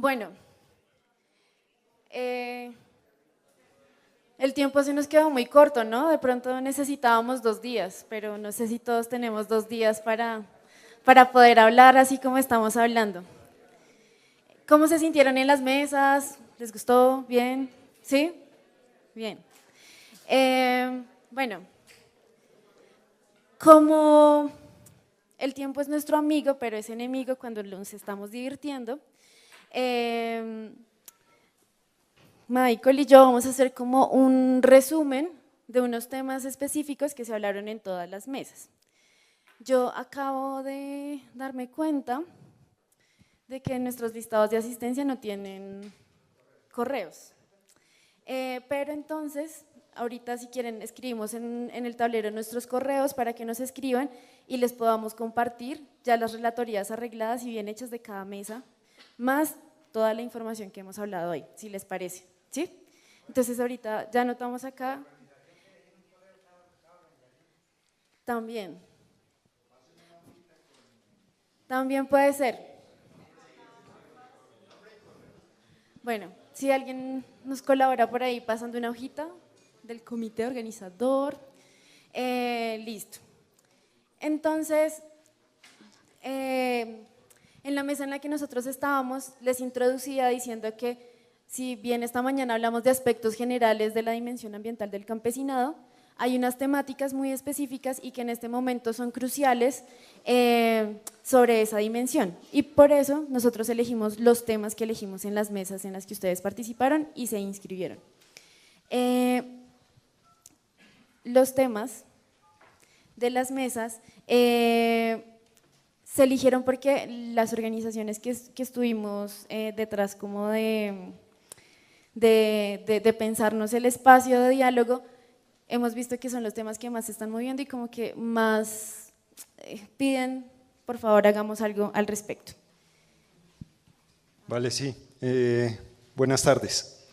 Bueno, eh, el tiempo se nos quedó muy corto, ¿no? De pronto necesitábamos 2 días, pero no sé si todos tenemos 2 días para poder hablar así como estamos hablando. ¿Cómo se sintieron en las mesas? ¿Les gustó? ¿Bien? ¿Sí? Bien. Bueno, como el tiempo es nuestro amigo, pero es enemigo cuando nos estamos divirtiendo, Michael y yo vamos a hacer como un resumen de unos temas específicos que se hablaron en todas las mesas. Yo acabo de darme cuenta de que nuestros listados de asistencia no tienen correos. Pero entonces, ahorita si quieren escribimos en el tablero nuestros correos para que nos escriban y les podamos compartir ya las relatorías arregladas y bien hechas de cada mesa, más toda la información que hemos hablado hoy, si les parece, ¿sí? Entonces ahorita ya anotamos acá. También puede ser. Bueno, si alguien nos colabora por ahí pasando una hojita del comité organizador, listo. Entonces, en la mesa en la que nosotros estábamos, les introducía diciendo que si bien esta mañana hablamos de aspectos generales de la dimensión ambiental del campesinado, hay unas temáticas muy específicas y que en este momento son cruciales sobre esa dimensión. Y por eso nosotros elegimos los temas que elegimos en las mesas en las que ustedes participaron y se inscribieron. Los temas de las mesas se eligieron porque las organizaciones que estuvimos detrás como de pensarnos el espacio de diálogo, hemos visto que son los temas que más se están moviendo y como que más piden, por favor, hagamos algo al respecto. Vale, sí. Buenas tardes.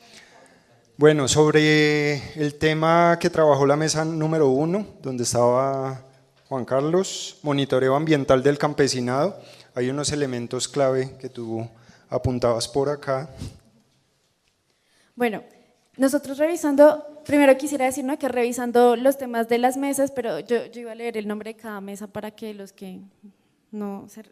Bueno, sobre el tema que trabajó la mesa número 1, donde estaba Juan Carlos, monitoreo ambiental del campesinado, hay unos elementos clave que tú apuntabas por acá. Bueno, nosotros revisando, primero quisiera decir, ¿no?, que revisando los temas de las mesas, pero yo iba a leer el nombre de cada mesa para que los que no se…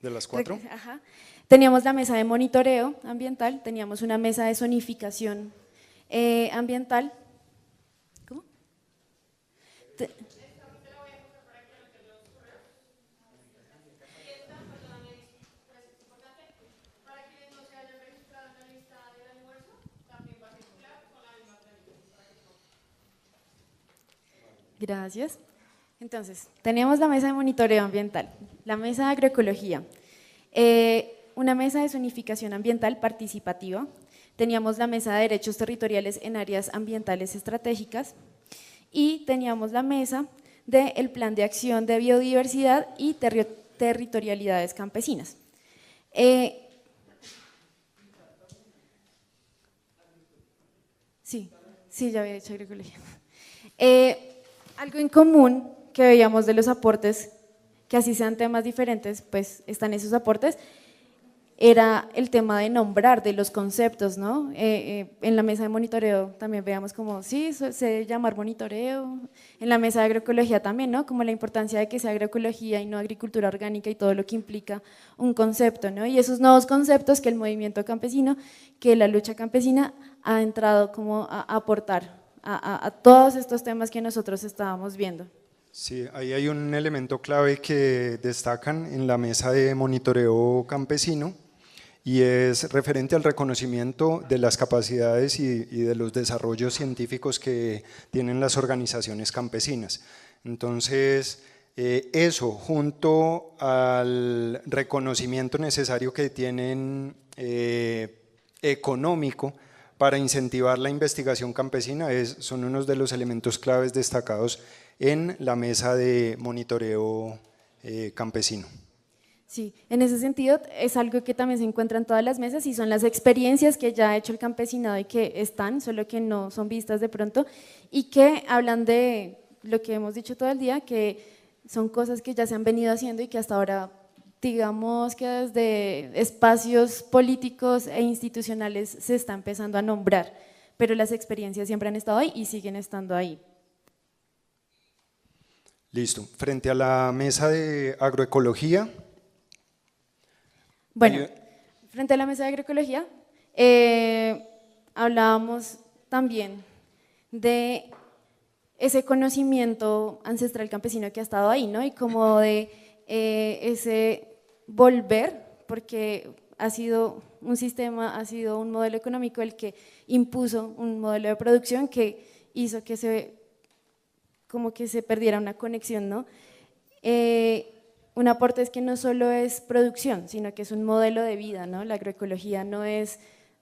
¿De las 4? Ajá. Teníamos la mesa de monitoreo ambiental, teníamos una mesa de zonificación ambiental. ¿Cómo? Gracias. Entonces, teníamos la mesa de monitoreo ambiental, la mesa de agroecología, una mesa de zonificación ambiental participativa, teníamos la mesa de derechos territoriales en áreas ambientales estratégicas y teníamos la mesa del plan de acción de biodiversidad y territorialidades campesinas. Sí, ya había dicho agroecología. Algo en común que veíamos de los aportes, que así sean temas diferentes, pues están esos aportes, era el tema de nombrar, de los conceptos, ¿no? En la mesa de monitoreo también veíamos como, sí, se debe llamar monitoreo, en la mesa de agroecología también, ¿no? Como la importancia de que sea agroecología y no agricultura orgánica y todo lo que implica un concepto, ¿no? Y esos nuevos conceptos que el movimiento campesino, que la lucha campesina ha entrado como a aportar a todos estos temas que nosotros estábamos viendo. Sí, ahí hay un elemento clave que destacan en la mesa de monitoreo campesino y es referente al reconocimiento de las capacidades y de los desarrollos científicos que tienen las organizaciones campesinas. Entonces, eso junto al reconocimiento necesario que tienen económico para incentivar la investigación campesina son unos de los elementos claves destacados en la mesa de monitoreo campesino. Sí, en ese sentido es algo que también se encuentra en todas las mesas y son las experiencias que ya ha hecho el campesinado y que están, solo que no son vistas de pronto y que hablan de lo que hemos dicho todo el día, que son cosas que ya se han venido haciendo y que hasta ahora digamos que desde espacios políticos e institucionales se está empezando a nombrar, pero las experiencias siempre han estado ahí y siguen estando ahí. Listo. Frente a la mesa de agroecología. Bueno, frente a la mesa de agroecología, hablábamos también de ese conocimiento ancestral campesino que ha estado ahí, ¿no? Y como de ese volver, porque ha sido un sistema, ha sido un modelo económico el que impuso un modelo de producción que hizo que como que se perdiera una conexión, ¿no? Un aporte es que no solo es producción, sino que es un modelo de vida, ¿no? La agroecología no es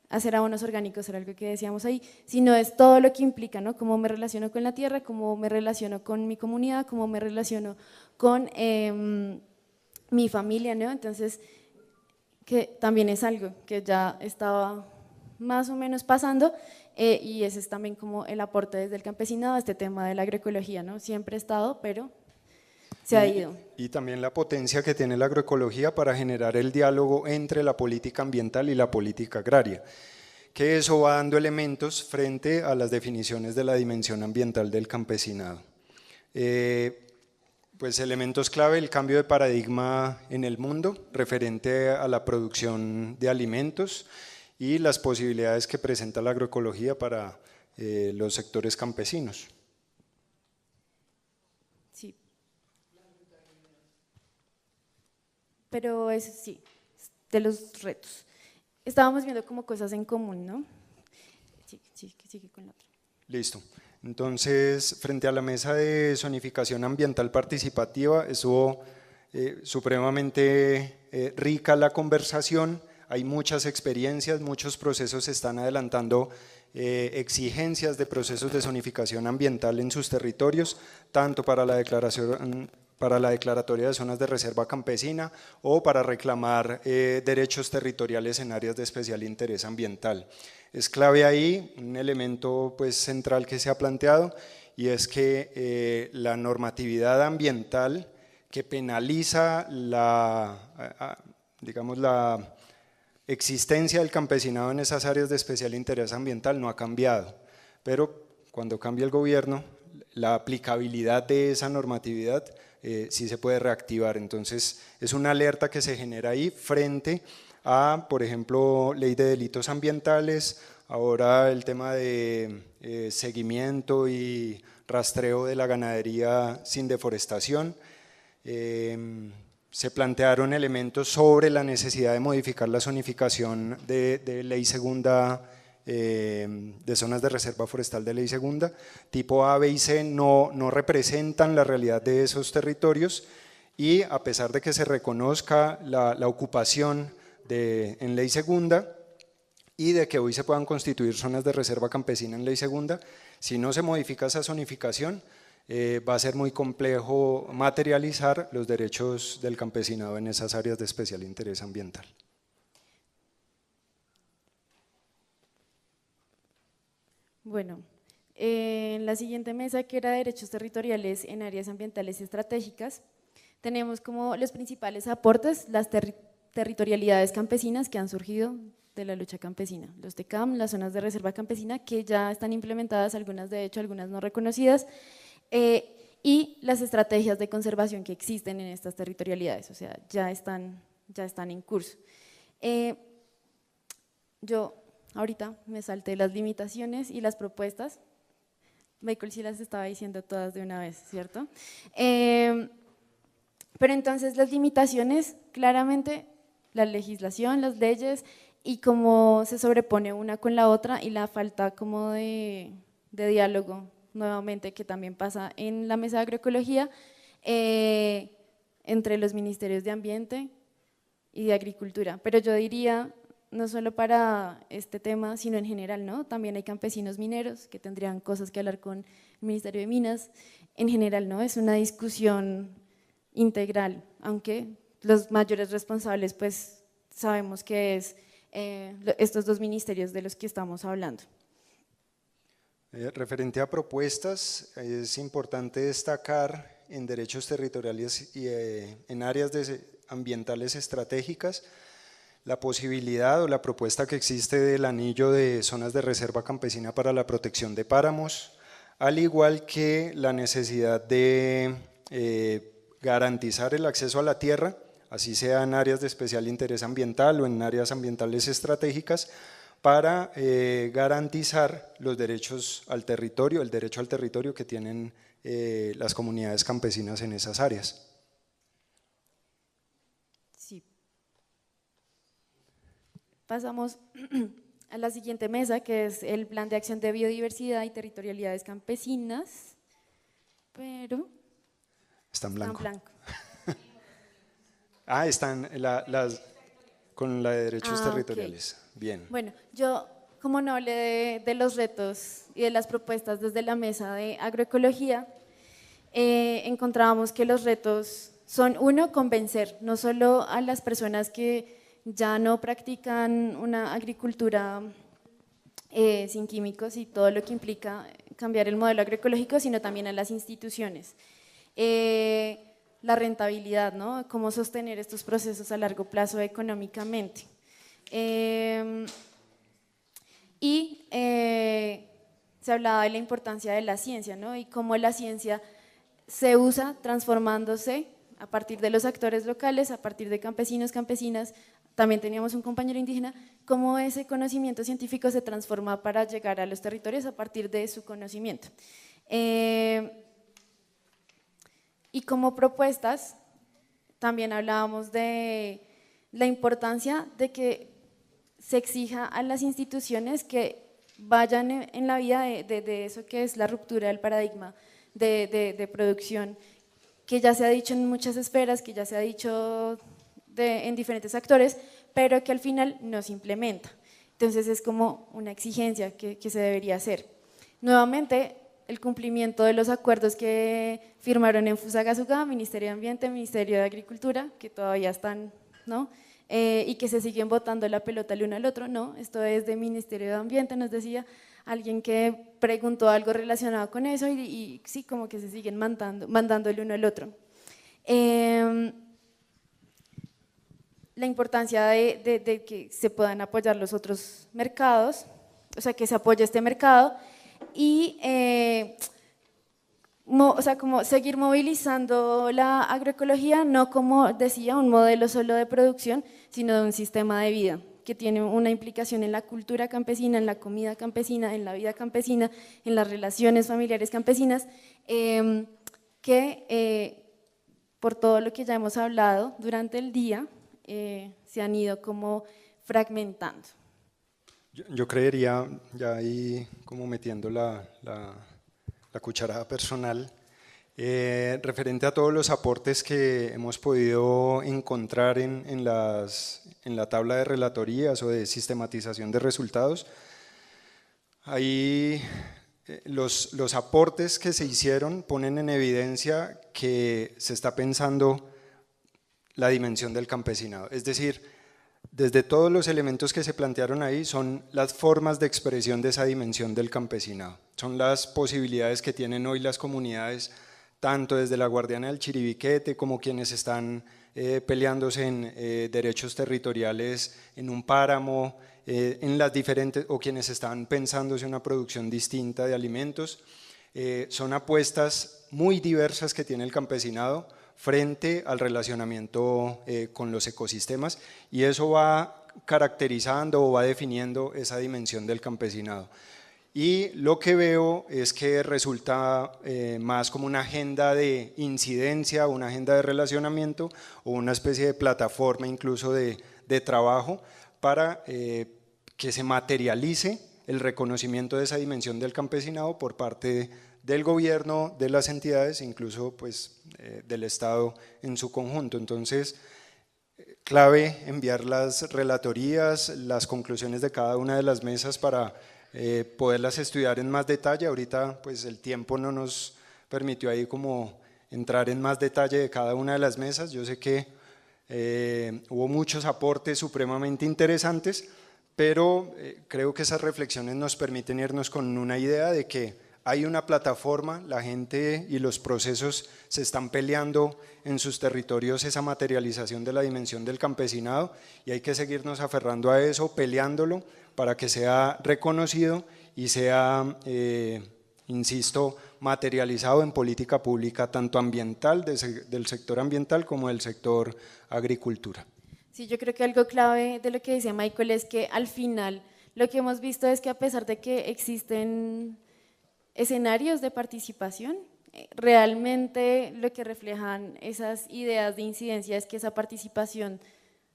hacer abonos orgánicos, era algo que decíamos ahí, sino es todo lo que implica, ¿no? Cómo me relaciono con la tierra, cómo me relaciono con mi comunidad, cómo me relaciono con mi familia, ¿no? Entonces, que también es algo que ya estaba más o menos pasando, y ese es también como el aporte desde el campesinado a este tema de la agroecología, ¿no? Siempre ha estado, pero se ha ido. Y también la potencia que tiene la agroecología para generar el diálogo entre la política ambiental y la política agraria, que eso va dando elementos frente a las definiciones de la dimensión ambiental del campesinado. Pues elementos clave, el cambio de paradigma en el mundo referente a la producción de alimentos y las posibilidades que presenta la agroecología para los sectores campesinos. Sí. Pero eso sí, de los retos. Estábamos viendo como cosas en común, ¿no? Sigue con la otra. Listo. Entonces, frente a la mesa de zonificación ambiental participativa, estuvo supremamente rica la conversación, hay muchas experiencias, muchos procesos se están adelantando, exigencias de procesos de zonificación ambiental en sus territorios, tanto para la declaratoria de zonas de reserva campesina o para reclamar derechos territoriales en áreas de especial interés ambiental. Es clave ahí un elemento pues, central que se ha planteado y es que la normatividad ambiental que penaliza digamos, la existencia del campesinado en esas áreas de especial interés ambiental no ha cambiado, pero cuando cambia el gobierno, la aplicabilidad de esa normatividad sí se puede reactivar. Entonces es una alerta que se genera ahí frente a, por ejemplo, ley de delitos ambientales, ahora el tema de seguimiento y rastreo de la ganadería sin deforestación. Se plantearon elementos sobre la necesidad de modificar la zonificación de ley segunda, de zonas de reserva forestal de ley segunda, tipo A, B y C no representan la realidad de esos territorios y a pesar de que se reconozca la ocupación en ley segunda y de que hoy se puedan constituir zonas de reserva campesina en ley segunda, si no se modifica esa zonificación, va a ser muy complejo materializar los derechos del campesinado en esas áreas de especial interés ambiental. Bueno, en la siguiente mesa, que era derechos territoriales en áreas ambientales y estratégicas, tenemos como los principales aportes, las territorialidades campesinas que han surgido de la lucha campesina, los TECAM, las zonas de reserva campesina que ya están implementadas, algunas de hecho, algunas no reconocidas, y las estrategias de conservación que existen en estas territorialidades, o sea, ya están en curso. Yo ahorita me salté las limitaciones y las propuestas, Michael sí las estaba diciendo todas de una vez, ¿cierto? Pero entonces las limitaciones, claramente, la legislación, las leyes y cómo se sobrepone una con la otra y la falta como de diálogo, nuevamente, que también pasa en la mesa de agroecología, entre los ministerios de Ambiente y de Agricultura. Pero yo diría, no solo para este tema, sino en general, ¿no? También hay campesinos mineros que tendrían cosas que hablar con el Ministerio de Minas, en general, ¿no? Es una discusión integral, aunque los mayores responsables, pues, sabemos que es estos dos ministerios de los que estamos hablando. Referente a propuestas, es importante destacar en derechos territoriales y en áreas de ambientales estratégicas, la posibilidad o la propuesta que existe del anillo de zonas de reserva campesina para la protección de páramos, al igual que la necesidad de garantizar el acceso a la tierra, así sea en áreas de especial interés ambiental o en áreas ambientales estratégicas, para garantizar los derechos al territorio, el derecho al territorio que tienen las comunidades campesinas en esas áreas. Sí. Pasamos a la siguiente mesa, que es el Plan de Acción de Biodiversidad y Territorialidades Campesinas, pero Está en blanco. está en blanco. Están con la de derechos territoriales. Okay. Bien. Bueno, yo como no hablé de los retos y de las propuestas desde la mesa de agroecología, encontrábamos que los retos son, uno, convencer no solo a las personas que ya no practican una agricultura sin químicos y todo lo que implica cambiar el modelo agroecológico, sino también a las instituciones. La rentabilidad, ¿no? Cómo sostener estos procesos a largo plazo económicamente. Se hablaba de la importancia de la ciencia, ¿no? Y cómo la ciencia se usa transformándose a partir de los actores locales, a partir de campesinos, campesinas. También teníamos un compañero indígena, cómo ese conocimiento científico se transforma para llegar a los territorios a partir de su conocimiento. Y como propuestas, también hablábamos de la importancia de que se exija a las instituciones que vayan en la vía de eso que es la ruptura del paradigma de producción, que ya se ha dicho en muchas esferas, que ya se ha dicho en diferentes actores, pero que al final no se implementa. Entonces es como una exigencia que se debería hacer. Nuevamente, el cumplimiento de los acuerdos que firmaron en Fusagasugá, Ministerio de Ambiente, Ministerio de Agricultura, que todavía están, ¿no? Y que se siguen botando la pelota el uno al otro, no, esto es de Ministerio de Ambiente, nos decía alguien que preguntó algo relacionado con eso y sí, como que se siguen mandando el uno al otro. La importancia de que se puedan apoyar los otros mercados, o sea, que se apoye este mercado y o sea, como seguir movilizando la agroecología, no como decía, un modelo solo de producción, sino de un sistema de vida que tiene una implicación en la cultura campesina, en la comida campesina, en la vida campesina, en las relaciones familiares campesinas, que por todo lo que ya hemos hablado durante el día, se han ido como fragmentando. Yo creería, ya ahí como metiendo la cucharada personal, referente a todos los aportes que hemos podido encontrar en la tabla de relatorías o de sistematización de resultados, ahí los aportes que se hicieron ponen en evidencia que se está pensando la dimensión del campesinado, es decir, desde todos los elementos que se plantearon ahí son las formas de expresión de esa dimensión del campesinado, son las posibilidades que tienen hoy las comunidades, tanto desde la Guardiana del Chiribiquete como quienes están peleándose en derechos territoriales en un páramo, en las diferentes, o quienes están pensándose una producción distinta de alimentos. Son apuestas muy diversas que tiene el campesinado frente al relacionamiento con los ecosistemas y eso va caracterizando o va definiendo esa dimensión del campesinado. Y lo que veo es que resulta más como una agenda de incidencia, una agenda de relacionamiento o una especie de plataforma incluso de trabajo para que se materialice el reconocimiento de esa dimensión del campesinado por parte del gobierno, de las entidades, incluso pues, del Estado en su conjunto. Entonces, clave enviar las relatorías, las conclusiones de cada una de las mesas para poderlas estudiar en más detalle. Ahorita pues el tiempo no nos permitió ahí como entrar en más detalle de cada una de las mesas. Yo sé que hubo muchos aportes supremamente interesantes, pero creo que esas reflexiones nos permiten irnos con una idea de que hay una plataforma, la gente y los procesos se están peleando en sus territorios esa materialización de la dimensión del campesinado y hay que seguirnos aferrando a eso, peleándolo para que sea reconocido y sea, insisto, materializado en política pública tanto ambiental, del sector ambiental como del sector agricultura. Sí, yo creo que algo clave de lo que dice Michael es que al final lo que hemos visto es que a pesar de que existen escenarios de participación, realmente lo que reflejan esas ideas de incidencia es que esa participación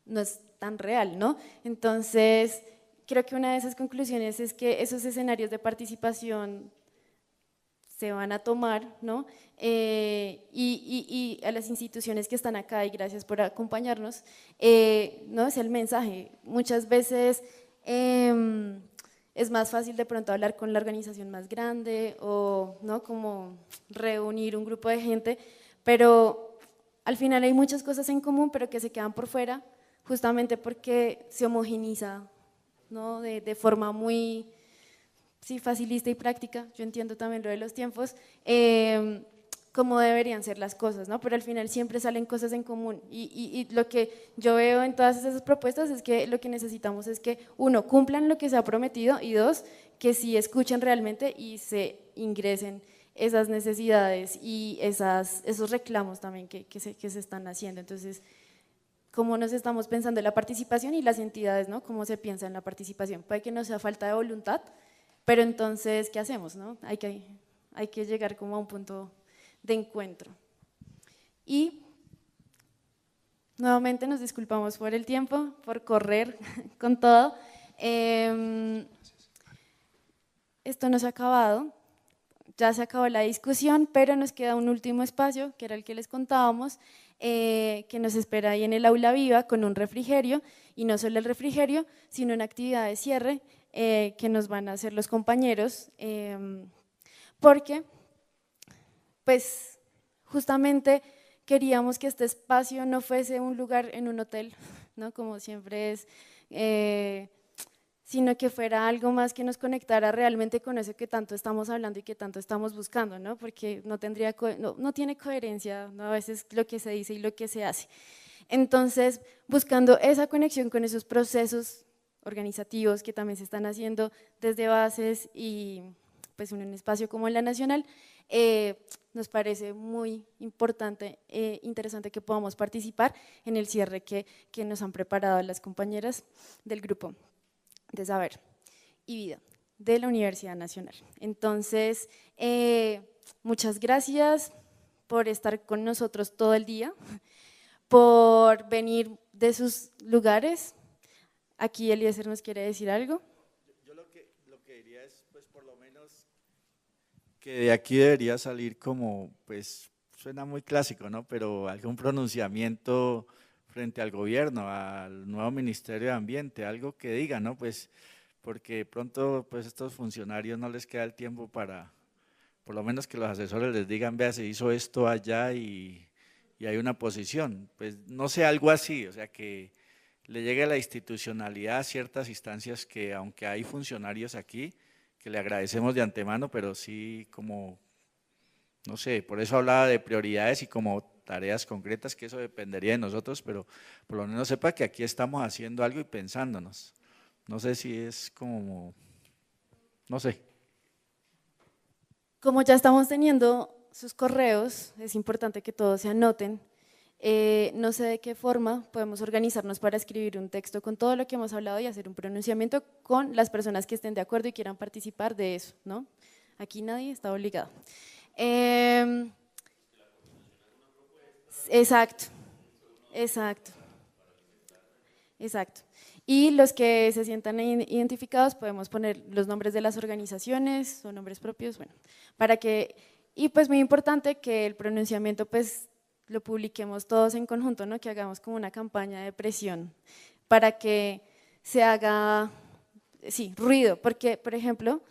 no es tan real, ¿no? Entonces, creo que una de esas conclusiones es que esos escenarios de participación se van a tomar, ¿no? Y a las instituciones que están acá, y gracias por acompañarnos, ¿no? Es el mensaje. Muchas veces es más fácil de pronto hablar con la organización más grande o, ¿no? Como reunir un grupo de gente, pero al final hay muchas cosas en común, pero que se quedan por fuera, justamente porque se homogeniza, ¿no? De forma muy… sí, facilista y práctica, yo entiendo también lo de los tiempos, cómo deberían ser las cosas, ¿no? Pero al final siempre salen cosas en común y lo que yo veo en todas esas propuestas es que lo que necesitamos es que, uno, cumplan lo que se ha prometido y dos, que sí escuchen realmente y se ingresen esas necesidades y esos reclamos también que se están haciendo. Entonces, cómo nos estamos pensando en la participación y las entidades, ¿no? Cómo se piensa en la participación. Puede que no sea falta de voluntad, pero entonces, ¿qué hacemos? ¿No? Hay que llegar como a un punto de encuentro. Y nuevamente nos disculpamos por el tiempo, por correr con todo. Esto no se ha acabado, ya se acabó la discusión, pero nos queda un último espacio, que era el que les contábamos, que nos espera ahí en el aula viva con un refrigerio, y no solo el refrigerio, sino una actividad de cierre que nos van a hacer los compañeros, porque pues justamente queríamos que este espacio no fuese un lugar en un hotel, ¿no? Como siempre es, sino que fuera algo más que nos conectara realmente con eso que tanto estamos hablando y que tanto estamos buscando, ¿no? Porque no tiene coherencia, ¿no? A veces lo que se dice y lo que se hace. Entonces, buscando esa conexión con esos procesos organizativos que también se están haciendo desde bases y pues en un espacio como la Nacional, nos parece muy importante, interesante que podamos participar en el cierre que nos han preparado las compañeras del grupo de Saber y Vida de la Universidad Nacional. Entonces, muchas gracias por estar con nosotros todo el día, por venir de sus lugares. Aquí Eliezer nos quiere decir algo. Yo lo que diría es, pues por lo menos, que de aquí debería salir como, pues suena muy clásico, ¿no? Pero algún pronunciamiento frente al gobierno, al nuevo Ministerio de Ambiente, algo que diga, ¿no? Pues porque pronto pues estos funcionarios no les queda el tiempo para, por lo menos que los asesores les digan, vea, se hizo esto allá y hay una posición, pues no sé, algo así, o sea que le llegue a la institucionalidad a ciertas instancias que aunque hay funcionarios aquí, que le agradecemos de antemano, pero sí como, no sé, por eso hablaba de prioridades y como tareas concretas, que eso dependería de nosotros, pero por lo menos sepa que aquí estamos haciendo algo y pensándonos. No sé si es como, no sé. Como ya estamos teniendo sus correos, es importante que todos se anoten. No sé de qué forma podemos organizarnos para escribir un texto con todo lo que hemos hablado y hacer un pronunciamiento con las personas que estén de acuerdo y quieran participar de eso, ¿no? Aquí nadie está obligado. Exacto, exacto, exacto. Y los que se sientan identificados podemos poner los nombres de las organizaciones o nombres propios, bueno, para que, y pues muy importante que el pronunciamiento pues lo publiquemos todos en conjunto, ¿no? Que hagamos como una campaña de presión para que se haga, sí, ruido, porque por ejemplo,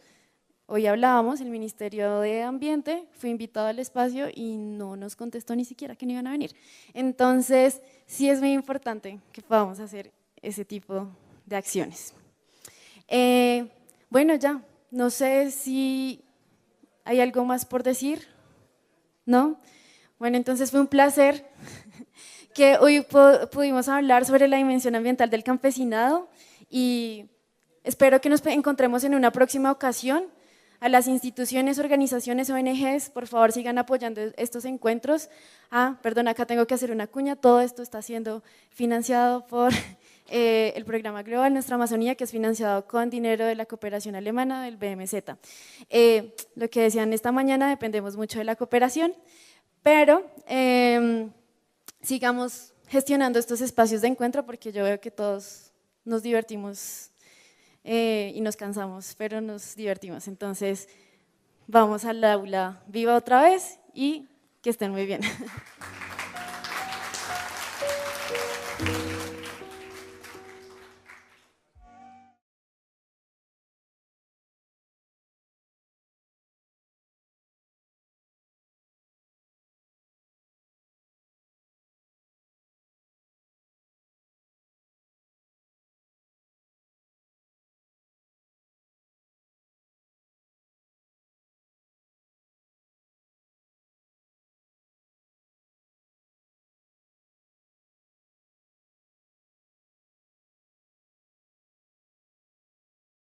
hoy hablábamos, el Ministerio de Ambiente fue invitado al espacio y no nos contestó ni siquiera que no iban a venir. Entonces, sí es muy importante que podamos hacer ese tipo de acciones. Bueno, ya, no sé si ¿Hay algo más por decir? ¿No? Bueno, entonces fue un placer que hoy pudimos hablar sobre la dimensión ambiental del campesinado y espero que nos encontremos en una próxima ocasión. A las instituciones, organizaciones, ONGs, por favor sigan apoyando estos encuentros. Perdón, acá tengo que hacer una cuña, todo esto está siendo financiado por el programa global Nuestra Amazonía, que es financiado con dinero de la cooperación alemana del BMZ. Lo que decían esta mañana, dependemos mucho de la cooperación, pero sigamos gestionando estos espacios de encuentro porque yo veo que todos nos divertimos y nos cansamos, pero nos divertimos. Entonces, vamos al aula viva otra vez y que estén muy bien.